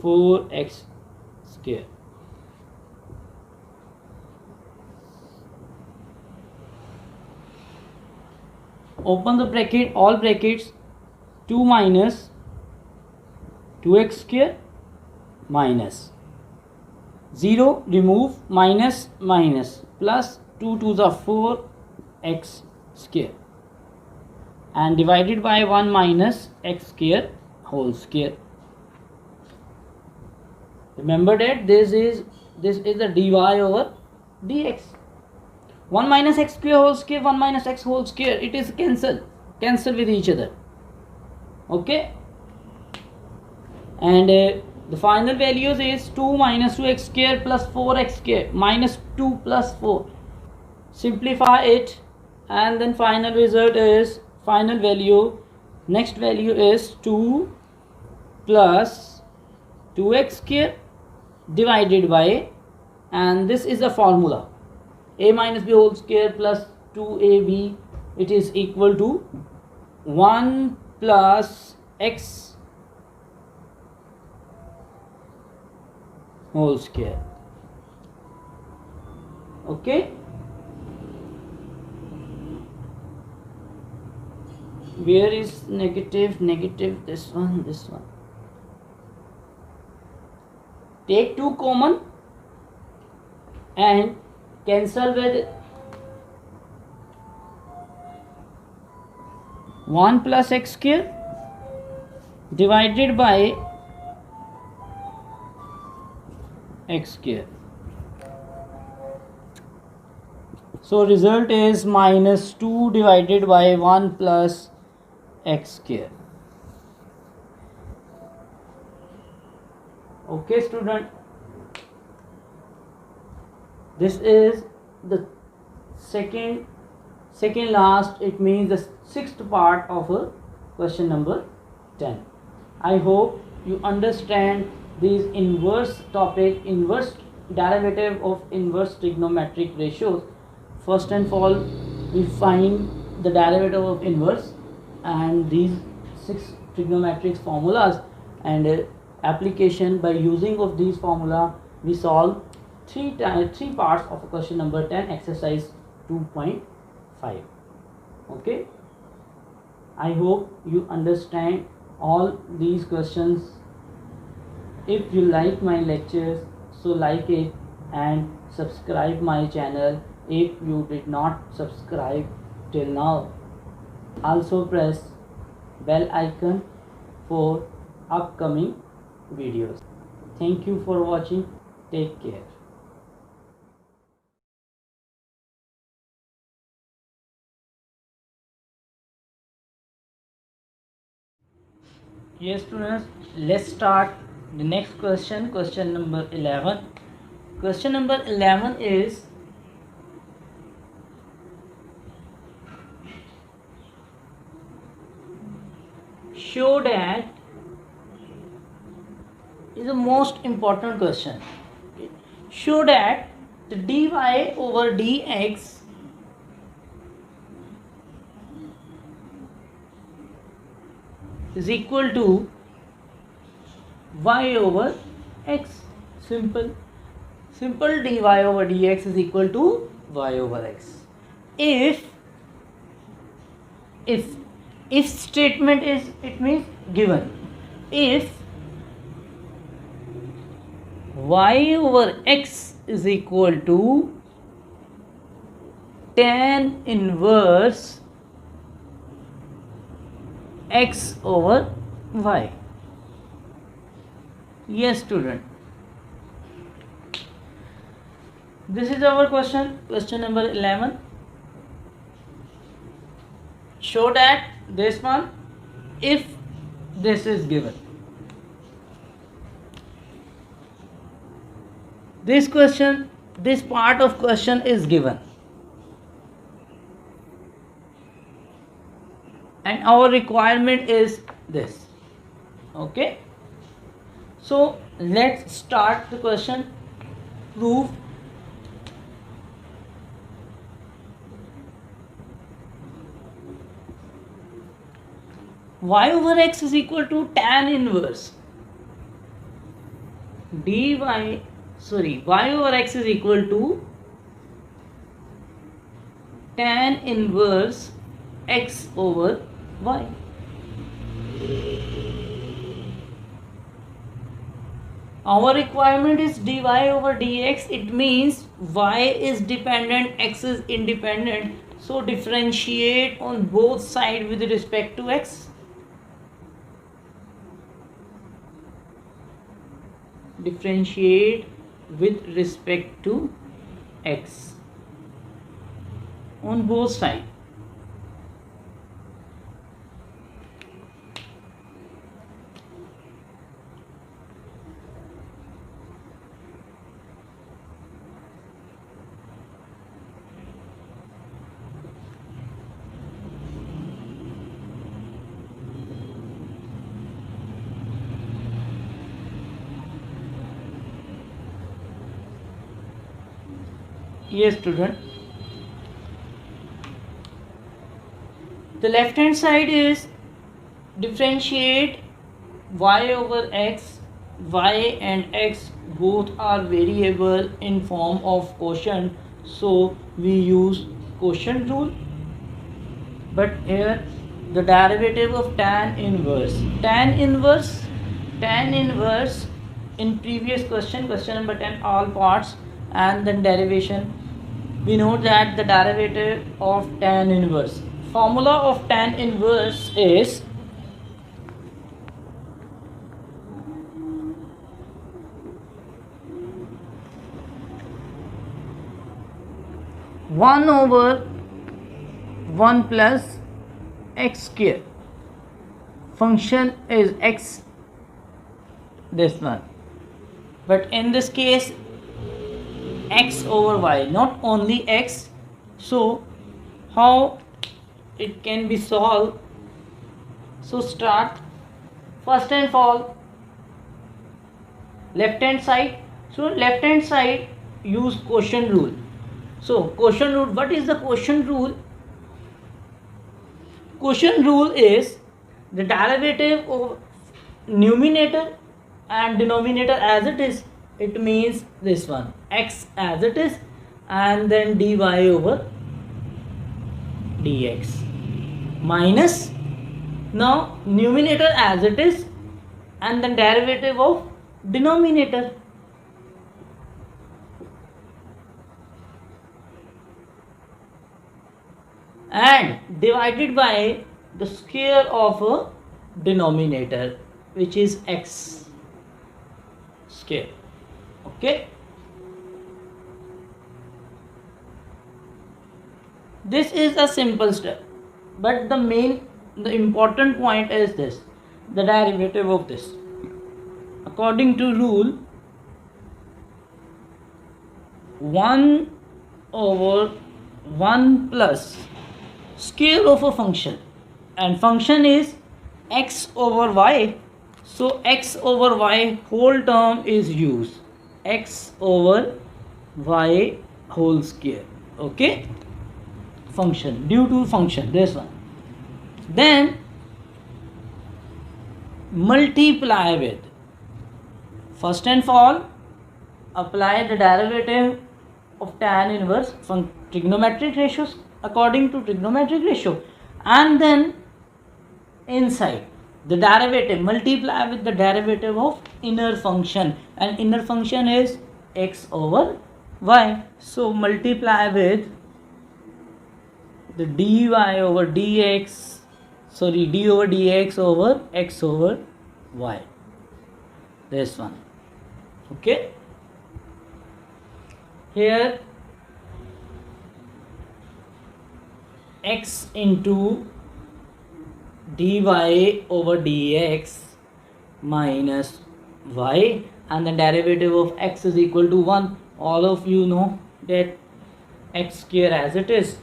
A: 4x square. Open the bracket, all brackets, 2 minus 2x square minus 0, remove, minus minus, plus 2 to the 4 x square, and divided by 1 minus x square whole square. Remember that this is the dy over dx. 1 minus x square whole square, 1 minus x whole square, it is cancel with each other. Okay, and The final values is 2 minus 2x square plus 4x square minus 2 plus 4. Simplify it, and then final result is final value. Next value is 2 plus 2x square divided by, and this is a formula, a minus b whole square plus 2ab, it is equal to 1 plus x whole square. Okay, where is negative? Negative, this one, this one. Take 2 common and cancel with 1 plus x square divided by x square. So result is minus 2 divided by 1 plus x square. Okay student, this is the second last, it means the sixth part of question number 10. I hope you understand these inverse topic, inverse derivative of inverse trigonometric ratios. First and all, we find the derivative of inverse and these 6 trigonometric formulas, and application by using of these formula we solve three parts of question number 10, exercise 2.5. okay, I hope you understand all these questions. If you like my lectures, so like it and subscribe my channel if you did not subscribe till now. Also press bell icon for upcoming videos. Thank you for watching. Take care. Yes students, let's start the next question, question number 11. Question number 11 is, show that, is the most important question. Show that the dy over dx is equal to y over x. Simple dy over dx is equal to y over x. If statement is, it means given, if y over x is equal to tan inverse x over y. Yes student, this is our question, question number 11. Show that this one, if this is given. This question, this part of question is given, and our requirement is this. Okay, so let's start the question. Prove y over x is equal to tan inverse y over x is equal to tan inverse x over y. Our requirement is dy over dx. It means y is dependent, x is independent. So differentiate on both sides with respect to x. Differentiate with respect to x on both sides. Yes, student. The left hand side is differentiate y over x. Y and x both are variable in form of quotient, so we use quotient rule. But here the derivative of tan inverse, tan inverse in previous question number 10, all parts and then derivation, we know that the derivative of tan inverse, formula of tan inverse is 1 over 1 plus x square. Function is x, this one, but in this case x over y, not only x. So how it can be solved? So start first and all left hand side. So left hand side use quotient rule. So quotient rule, what is the quotient rule? Quotient rule is the derivative of numerator and denominator as it is. It means this one, x as it is, and then dy over dx minus, now numerator as it is and then derivative of denominator. And divided by the square of a denominator, which is x square. Okay, this is a simple step, but the important point is this, the derivative of this. According to rule, 1 over 1 plus square of a function, and function is x over y, so x over y whole term is used, x over y whole square. Okay, function, due to function, this one, then multiply with, first and all apply the derivative of tan inverse from trigonometric ratios according to trigonometric ratio, and then inside the derivative multiply with the derivative of inner function, and inner function is x over y, so multiply with the dy over dx, sorry, d over dx over x over y, this one. Okay, here x into dy over dx minus y, and the derivative of x is equal to 1. All of you know that x square as it is.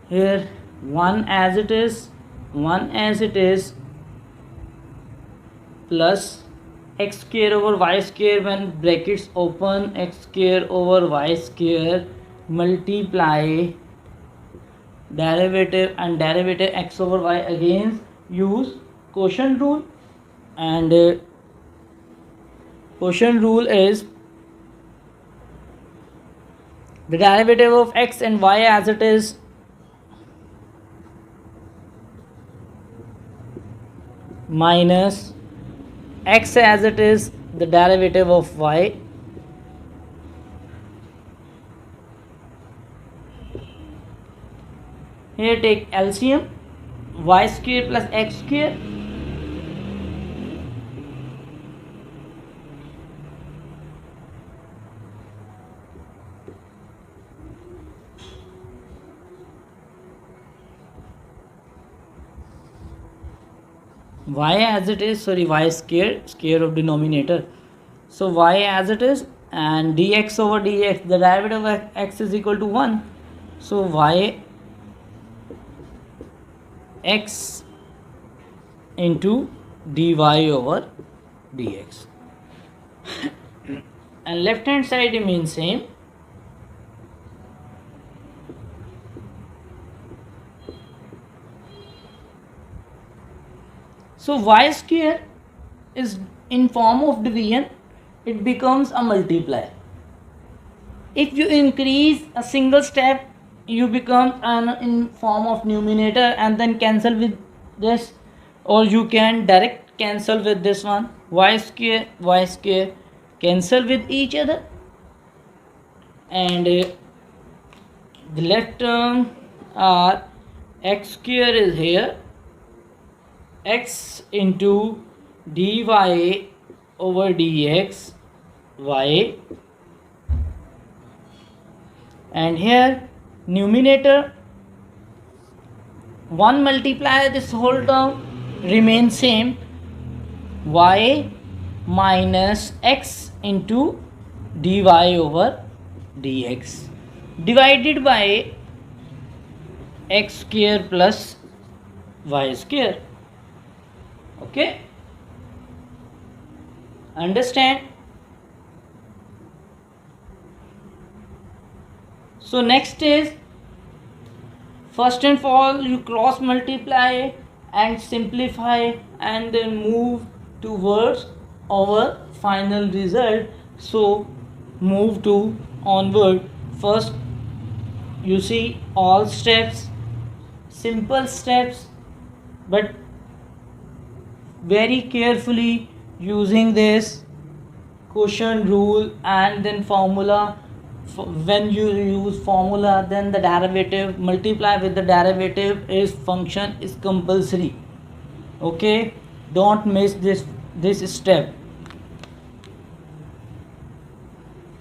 A: Here 1 as it is, plus x square over y square, when brackets open, x square over y square multiply derivative and derivative x over y, again use quotient rule, and quotient rule is the derivative of x and y as it is minus x as it is, the derivative of y, here take LCM, y square plus x square, y as it is, sorry, y square, square of denominator, so y as it is, and dx over dx, the derivative of x is equal to 1, so y x into dy over dx. And left hand side remains same. So y square is in form of division, it becomes a multiplier. If you increase a single step, you become an in form of numerator and then cancel with this, or you can direct cancel with this one. Y square cancel with each other, and the left term are x square is here, x into dy over dx y, and here numerator 1 multiply this whole term remains same, y minus x into dy over dx divided by x square plus y square. Okay, understand? So next is, first and all you cross multiply and simplify and then move towards our final result. So move to onward. First you see all steps, simple steps, but very carefully using this quotient rule and then formula. When you use formula, then the derivative, multiply with the derivative is function is compulsory. Okay, don't miss this step.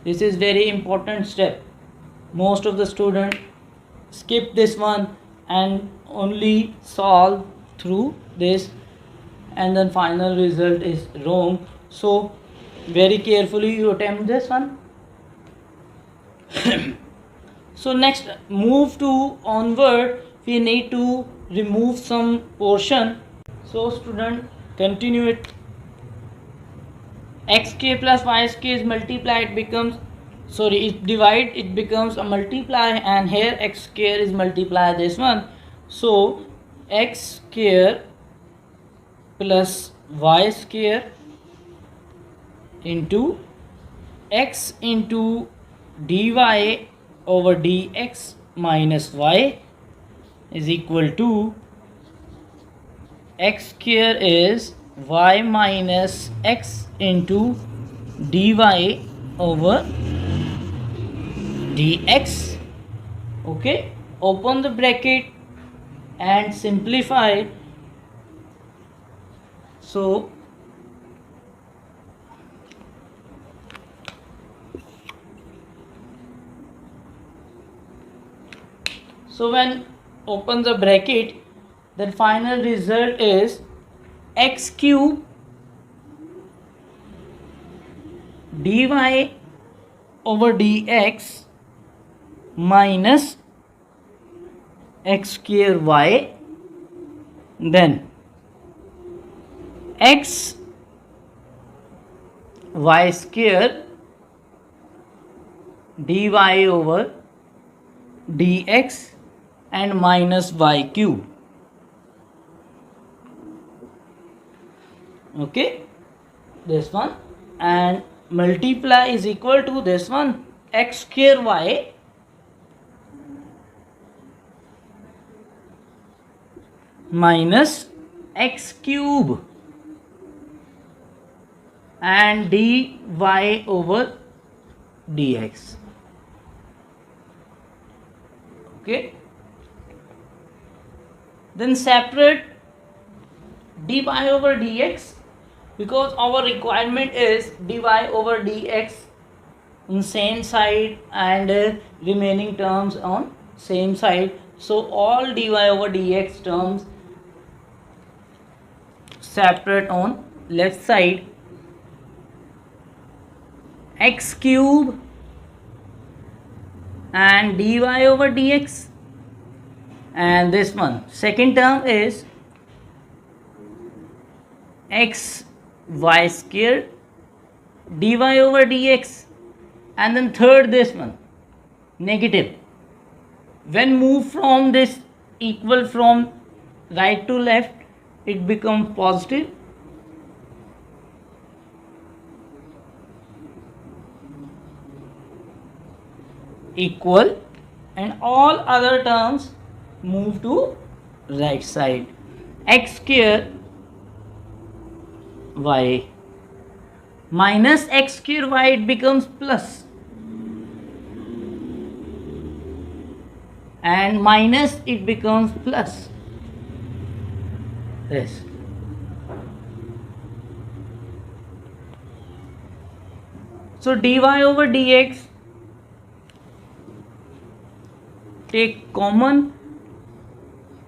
A: This is very important step. Most of the students skip this one and only solve through this, and then final result is wrong. So very carefully you attempt this one. So next, move to onward, we need to remove some portion. So student, continue it. Xk plus yk is multiplied, it becomes, sorry, it divide, it becomes a multiply, and here x square is multiply this one. So x square plus y square into x into dy over dx minus y is equal to x square is y minus x into dy over dx. Okay, open the bracket and simplify. So when open the bracket, then final result is x cube dy over dx minus x square y, then x y square dy over dx and minus y cube. Okay, this one, and multiply is equal to this one, x square y minus x cube and dy over dx. Okay, then separate dy over dx, because our requirement is dy over dx on same side and remaining terms on same side. So all dy over dx terms separate on left side. X cube and dy over dx, and this one second term is x y square dy over dx, and then third this one negative. When move from this equal from right to left, it becomes positive. Equal, and all other terms move to right side. X square y minus x square y, it becomes plus, and minus it becomes plus. This. So dy over dx, take common,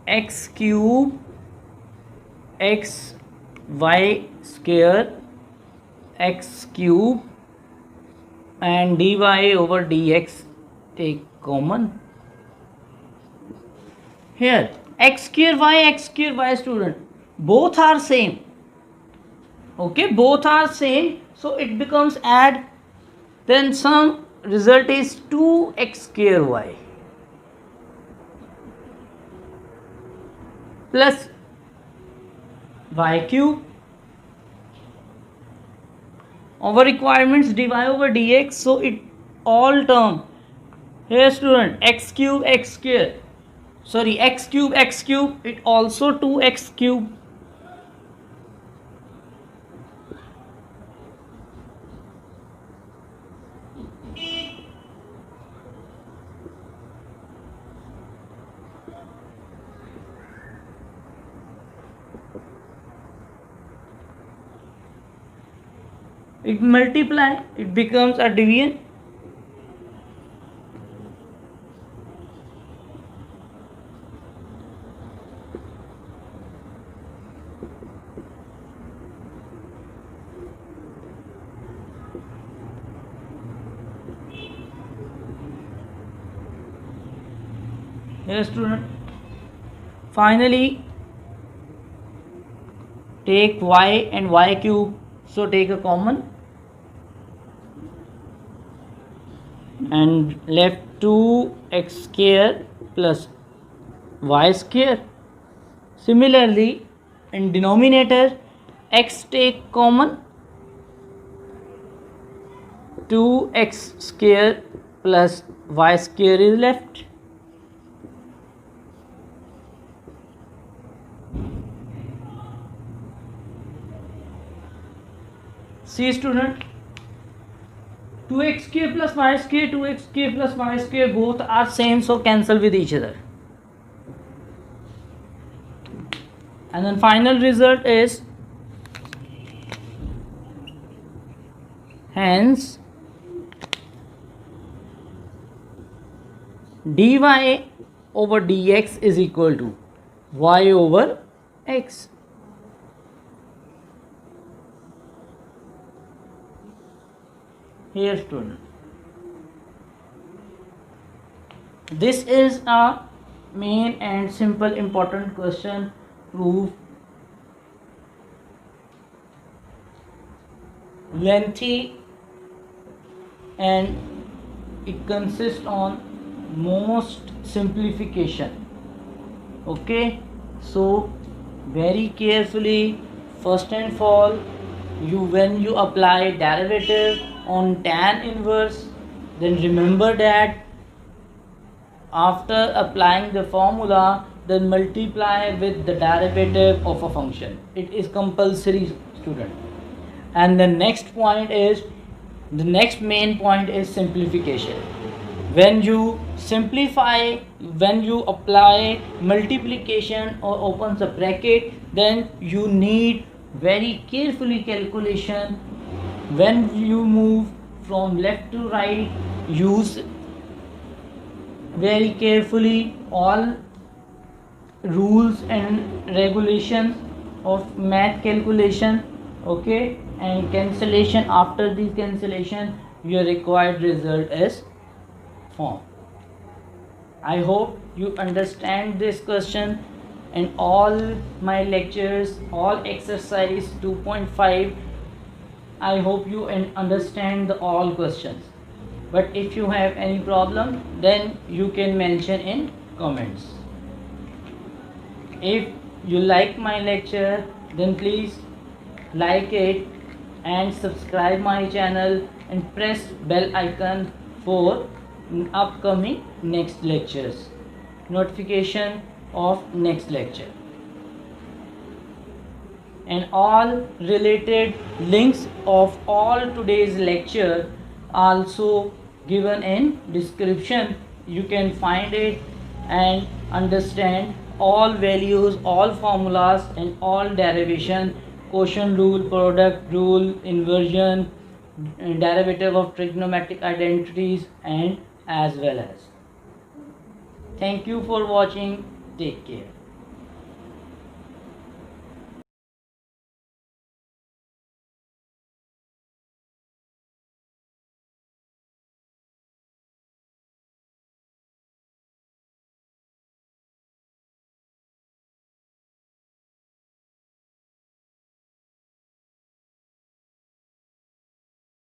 A: x cube x y square x cube, and dy over dx take common. Here x square y student, both are same. Okay, both are same, so it becomes add, then some result is 2x square y plus y cube. Our requirements dy over dx, so it all term here student x cube x square, sorry x cube, it also 2x cube. It multiply, it becomes a division. Yes student, finally take y and y cube, so take a common, and left 2x square plus y square. Similarly, in denominator, x take common, 2x square plus y square is left. See student, 2x square plus y square, 2x square plus y square, both are same, so cancel with each other. And then final result is, hence dy over dx is equal to y over x. Here student, this is a main and simple important question. Proof lengthy, and it consists on most simplification. Okay, so very carefully, first and all, when you apply derivative on tan inverse, then remember that after applying the formula, then multiply with the derivative of a function. It is compulsory student. And the next point is, the next main point is simplification. When you simplify, when you apply multiplication or opens a bracket, then you need very carefully calculation. When you move from left to right, use very carefully all rules and regulations of math calculation. Okay, and cancellation, after the cancellation your required result is formed. I hope you understand this question, and all my lectures, all exercise 2.5, I hope you understand the all questions. But if you have any problem, then you can mention in comments. If you like my lecture, then please like it and subscribe my channel and press bell icon for upcoming next lectures, notification of next lecture, and all related links of all today's lecture also given in description. You can find it and understand all values, all formulas and all derivation, quotient rule, product rule, inversion, derivative of trigonometric identities, and as well as. Thank you for watching. Take care.